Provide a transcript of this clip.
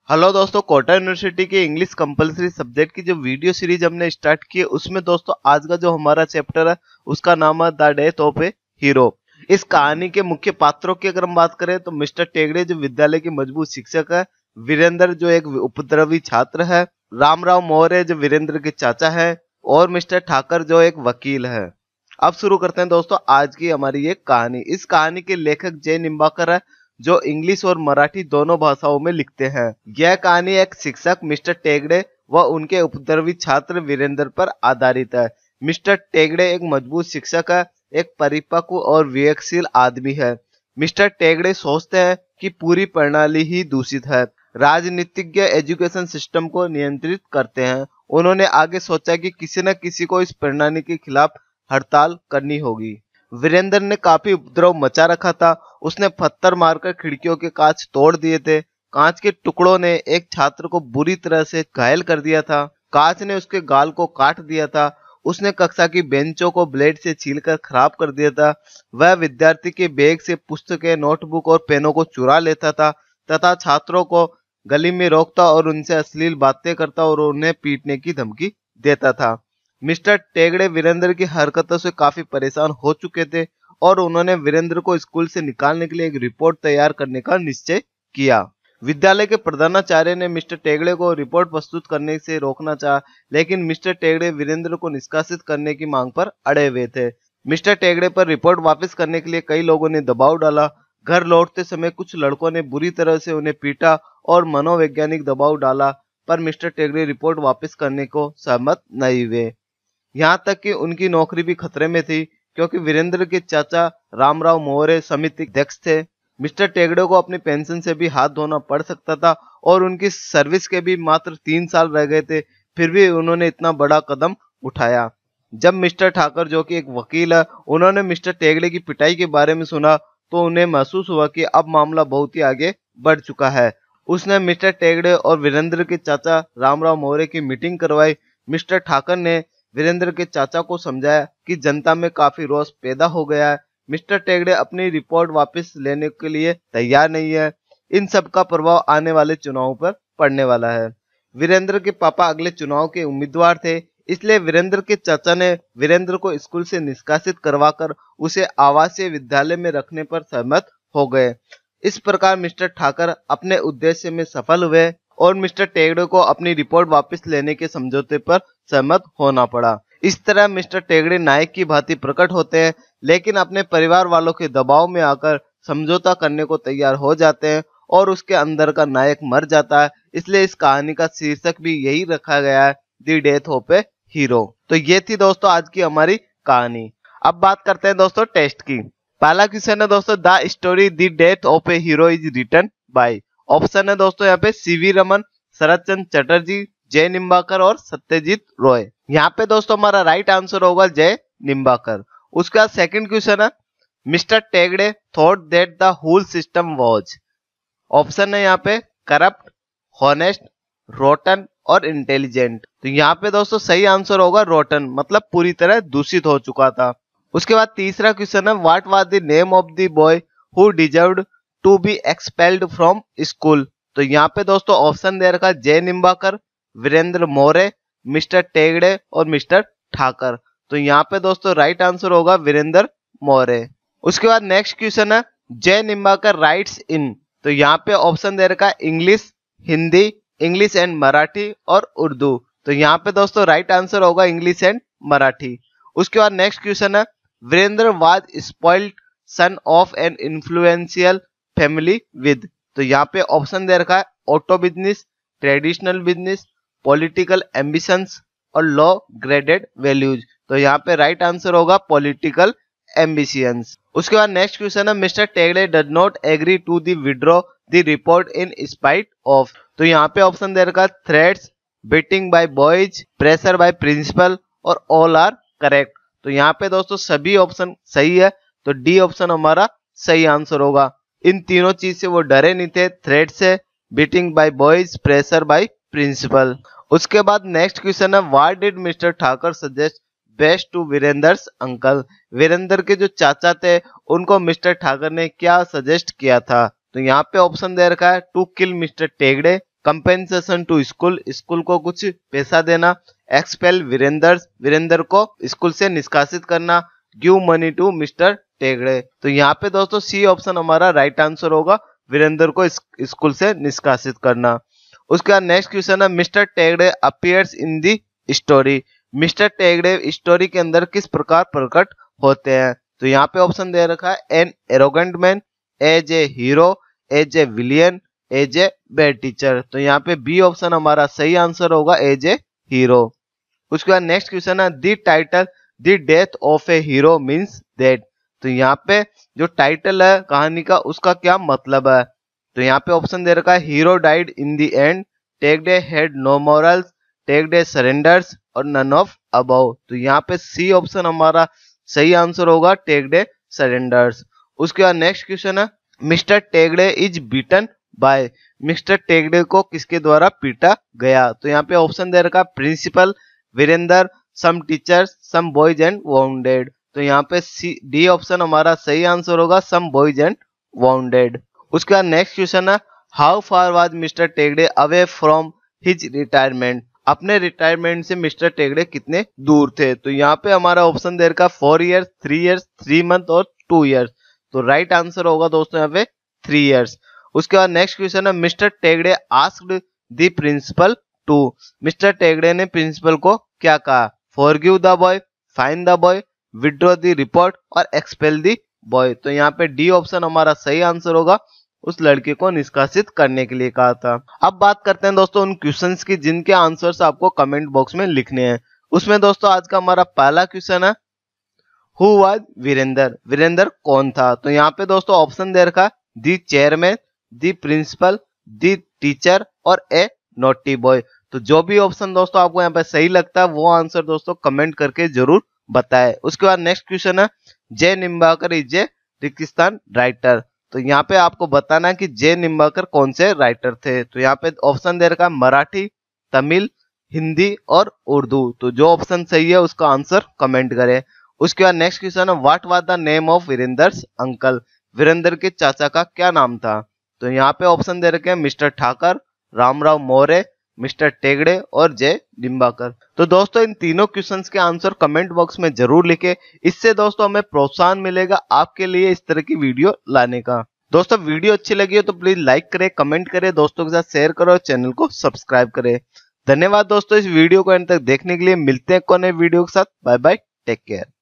Hello दोस्तों, Kota university के English compulsory subject की जो वीडियो सीरीज हमने स्टार्ट की है उसमें दोस्तों आज का जो हमारा चैप्टर है उसका नाम है the death of a hero. इस कहानी के मुख्य पात्रों की अगर हम बात करें तो मिस्टर टेगड़े जो विद्यालय के मजबूत शिक्षक है, वीरेंद्र जो एक उपद्रवी छात्र है, रामराव मौर्य जो वीरेंद्र के चाचा है और मिस्टर ठाकर जो एक वकील है। अब शुरू करते हैं दोस्तों आज की हमारी ये कहानी। इस कहानी के लेखक जय निम्बाकर है जो इंग्लिश और मराठी दोनों भाषाओं में लिखते हैं। यह कहानी एक शिक्षक मिस्टर टेगड़े व उनके उपद्रवी छात्र वीरेंद्र पर आधारित है। मिस्टर टेगड़े एक मजबूत शिक्षक है, एक परिपक्व और विवेकशील आदमी है। मिस्टर टेगड़े सोचते हैं कि पूरी प्रणाली ही दूषित है। राजनीतिज्ञ एजुकेशन सिस्टम को नियंत्रित करते हैं। उन्होंने आगे सोचा कि किसी न किसी को इस प्रणाली के खिलाफ हड़ताल करनी होगी। वीरेंद्र ने काफी उपद्रव मचा रखा था। उसने पत्थर मारकर खिड़कियों के कांच तोड़ दिए थे। कांच के टुकड़ों ने एक छात्र को बुरी तरह से घायल कर दिया था। कांच ने उसके गाल को काट दिया था। उसने कक्षा की बेंचों को ब्लेड से छीलकर खराब कर दिया था। वह विद्यार्थी के बैग से पुस्तकें, नोटबुक और पेनों को चुरा लेता था तथा छात्रों को गली में रोकता और उनसे अश्लील बातें करता और उन्हें पीटने की धमकी देता था। मिस्टर टेगड़े वीरेंद्र की हरकतों से काफी परेशान हो चुके थे और उन्होंने वीरेंद्र को स्कूल से निकालने के लिए एक रिपोर्ट तैयार करने का निश्चय किया। विद्यालय के प्रधानाचार्य ने मिस्टर टेगड़े को रिपोर्ट प्रस्तुत करने से रोकना चाहा, लेकिन मिस्टर टेगड़े वीरेंद्र को निष्कासित करने की मांग पर अड़े हुए थे। मिस्टर टेगड़े पर रिपोर्ट वापस करने के लिए कई लोगों ने दबाव डाला। घर लौटते समय कुछ लड़कों ने बुरी तरह से उन्हें पीटा और मनोवैज्ञानिक दबाव डाला, पर मिस्टर टेगड़े रिपोर्ट वापस करने को सहमत नहीं हुए। यहाँ तक कि उनकी नौकरी भी खतरे में थी क्योंकि वीरेंद्र के चाचा रामराव मौर्य समिति अध्यक्ष थे। मिस्टर टेगड़े को अपनी पेंशन से भी हाथ धोना पड़ सकता था और उनकी सर्विस के भी मात्र 3 साल रह गए थे, फिर भी उन्होंने इतना बड़ा कदम उठाया। जब मिस्टर ठाकर जो कि एक वकील है, उन्होंने मिस्टर टेगड़े की पिटाई के बारे में सुना तो उन्हें महसूस हुआ कि अब मामला बहुत ही आगे बढ़ चुका है। उसने मिस्टर टेगड़े और वीरेंद्र के चाचा रामराव मौर्य की मीटिंग करवाई। मिस्टर ठाकर ने वीरेंद्र के चाचा को समझाया कि जनता में काफी रोष पैदा हो गया है। मिस्टर टेगड़े अपनी रिपोर्ट वापस लेने के लिए तैयार नहीं है। इन सब का प्रभाव आने वाले चुनावों पर पड़ने वाला है। वीरेंद्र के पापा अगले चुनाव के उम्मीदवार थे, इसलिए वीरेंद्र के चाचा ने वीरेंद्र को स्कूल से निष्कासित करवाकर उसे आवासीय विद्यालय में रखने पर सहमत हो गए। इस प्रकार मिस्टर ठाकर अपने उद्देश्य में सफल हुए और मिस्टर टेगड़े को अपनी रिपोर्ट वापस लेने के समझौते पर सहमत होना पड़ा। इस तरह मिस्टर टेगड़े नायक की भांति प्रकट होते हैं, लेकिन अपने परिवार वालों के दबाव में आकर समझौता करने को तैयार हो जाते हैं और उसके अंदर का नायक मर जाता है। इसलिए इस कहानी का शीर्षक भी यही रखा गया है, the death of a hero. तो ये थी दोस्तों आज की हमारी कहानी। अब बात करते हैं दोस्तों टेस्ट की। पहला क्वेश्चन है दोस्तों, the story the death of a hero is written by. Option है दोस्तों यहाँ पे सीवी रमन, शरद चंद्र चटर्जी, जय निम्बाकर और सत्यजीत रॉय। यहाँ पे दोस्तों हमारा राइट आंसर होगा जय निम्बाकर। उसके बाद सेकंड क्वेश्चन है, mister Tegde thought that the whole system was. Option है यहाँ पे करप्ट, हॉनेस्ट, रोटन और इंटेलिजेंट। तो यहाँ पे दोस्तों सही आंसर होगा रोटन, मतलब पूरी तरह दूषित हो चुका था। उसके बाद तीसरा क्वेश्चन है, what was the name of the boy who deserved to be expelled from school. तो यहाँ पे दोस्तों ऑप्शन दे रखा जय निम्बाकर, वीरेंद्र मौर्य, मिस्टर टेगड़े और मिस्टर ठाकर। तो यहाँ पे दोस्तों राइट आंसर होगा वीरेंद्र मौर्य। उसके बाद नेक्स्ट क्वेश्चन है, जय निम्बाकर राइट्स इन। तो यहाँ पे ऑप्शन दे रखा English, Hindi, English and Marathi और उर्दू। तो यहाँ पे दोस्तों राइट आंसर होगा इंग्लिश एंड मराठी। उसके बाद नेक्स्ट क्वेश्चन है, Virendra was spoiled son of an influential family with. तो यहाँ पे ऑप्शन दे रखा है auto business, traditional business, political ambitions और लो ग्रेडेड वैल्यूज। तो यहाँ पे राइट आंसर होगा पॉलिटिकल एम्बिशंस। उसके बाद नेक्स्ट क्वेश्चन है, mister Tegde does not agree to the withdraw the report in spite of. तो यहाँ पे ऑप्शन दे रखा है threats, beating by boys, pressure by principal और ऑल आर करेक्ट। तो यहाँ पे दोस्तों सभी ऑप्शन सही है, तो डी ऑप्शन हमारा सही आंसर होगा। इन तीनों चीज से वो डरे नहीं थे, थ्रेट से, beating by boys, pressure by principal. उसके बाद नेक्स्ट क्वेश्चन है, what did mister Thakar suggest best to Virendra's uncle. Virendra के जो चाचा थे उनको मिस्टर ठाकर ने क्या सजेस्ट किया था। तो यहाँ पे ऑप्शन दे रखा है to kill mister Tegde, compensation to school, school को कुछ पैसा देना। एक्सपेल वीरेंद्र, वीरेंद्र को स्कूल से निष्कासित करना। Give money to mister Tegde. तो यहाँ पे दोस्तों सी ऑप्शन हमारा राइट आंसर होगा, वीरेंद्र को स्कूल से निष्कासित करना। उसके बाद नेक्स्ट क्वेश्चन है mister Tegde appears in the story. Mister Tegde story के अंदर किस प्रकार प्रकट होते हैं? तो यहाँ पे ऑप्शन दे रखा है an arrogant man, as a hero, as a villain, as a bad teacher. तो यहाँ पे बी ऑप्शन हमारा सही आंसर होगा, एज ए हीरो। उसके बाद नेक्स्ट क्वेश्चन है the title the death of a hero means that. तो यहाँ पे जो टाइटल है कहानी का उसका क्या मतलब है? तो यहाँ पे ऑप्शन दे रखा है hero died in the end, Tegde had no morals, Tegde surrenders और नन ऑफ अबव। तो यहाँ पे सी ऑप्शन हमारा सही आंसर होगा, टेगड़े सरेंडर्स। उसके बाद नेक्स्ट क्वेश्चन है mister Tegde is beaten by. Mister Tegde को किसके द्वारा पीटा गया? तो यहाँ पे ऑप्शन दे रखा principal, Virendra, some teachers, some boys and wounded. तो यहाँ पे सी डी ऑप्शन हमारा सही आंसर होगा, सम बॉयज एंड वाउंडेड। उसके बाद नेक्स्ट क्वेश्चन है how far was mister Tegde away from his retirement. अपने रिटायरमेंट से मिस्टर टेगड़े कितने दूर थे? तो यहाँ पे हमारा ऑप्शन दे रखा 4 ईयर्स, 3 ईयर्स, 3 मंथ और 2 ईयर्स। तो राइट आंसर होगा दोस्तों यहाँ पे 3 ईयर्स। उसके बाद नेक्स्ट क्वेश्चन है mister Tegde asked the principal to. Mister Tegde ने प्रिंसिपल को क्या कहा? Forgive the boy, fine the boy, withdraw the report और एक्सपेल द बॉय। तो यहाँ पे डी ऑप्शन हमारा सही आंसर होगा, उस लड़के को निष्कासित करने के लिए कहा था। अब बात करते हैं दोस्तों उन क्वेश्चंस की जिनके आंसर्स आपको कमेंट बॉक्स में लिखने हैं। उसमें दोस्तों आज का हमारा पहला क्वेश्चन है हु वाज वीरेंद्र। वीरेंद्र कौन था? तो यहाँ पे दोस्तों ऑप्शन दे रखा दी चेयरमैन, दी प्रिंसिपल, दी टीचर और ए नोटी बॉय। तो जो भी ऑप्शन दोस्तों आपको यहाँ पे सही लगता है वो आंसर दोस्तों कमेंट करके जरूर बताएं। उसके बाद नेक्स्ट क्वेश्चन है जे निम्बाकर इज ए रिक्तिस्तान राइटर। तो यहाँ पे आपको बताना है कि जे निम्बाकर कौन से राइटर थे। तो यहाँ पे ऑप्शन दे रखा है मराठी, तमिल, हिंदी और उर्दू। तो जो ऑप्शन सही है उसका आंसर कमेंट करें। उसके बाद नेक्स्ट क्वेश्चन है what was the name of Virendra's uncle. Virendra के चाचा का क्या नाम था? तो यहाँ पे ऑप्शन दे रखे हैं मिस्टर ठाकर, रामराव मोरे, मिस्टर टेगड़े और जय निम्बाकर। तो दोस्तों इन तीनों क्वेश्चंस के आंसर कमेंट बॉक्स में जरूर लिखें। इससे दोस्तों हमें प्रोत्साहन मिलेगा आपके लिए इस तरह की वीडियो लाने का। दोस्तों वीडियो अच्छी लगी हो तो प्लीज लाइक करें, कमेंट करें, दोस्तों के साथ शेयर करो और चैनल को सब्सक्राइब करें। धन्यवाद दोस्तों इस वीडियो को अंत तक देखने के लिए। मिलते हैं कोई नए वीडियो के साथ। Bye bye, take care.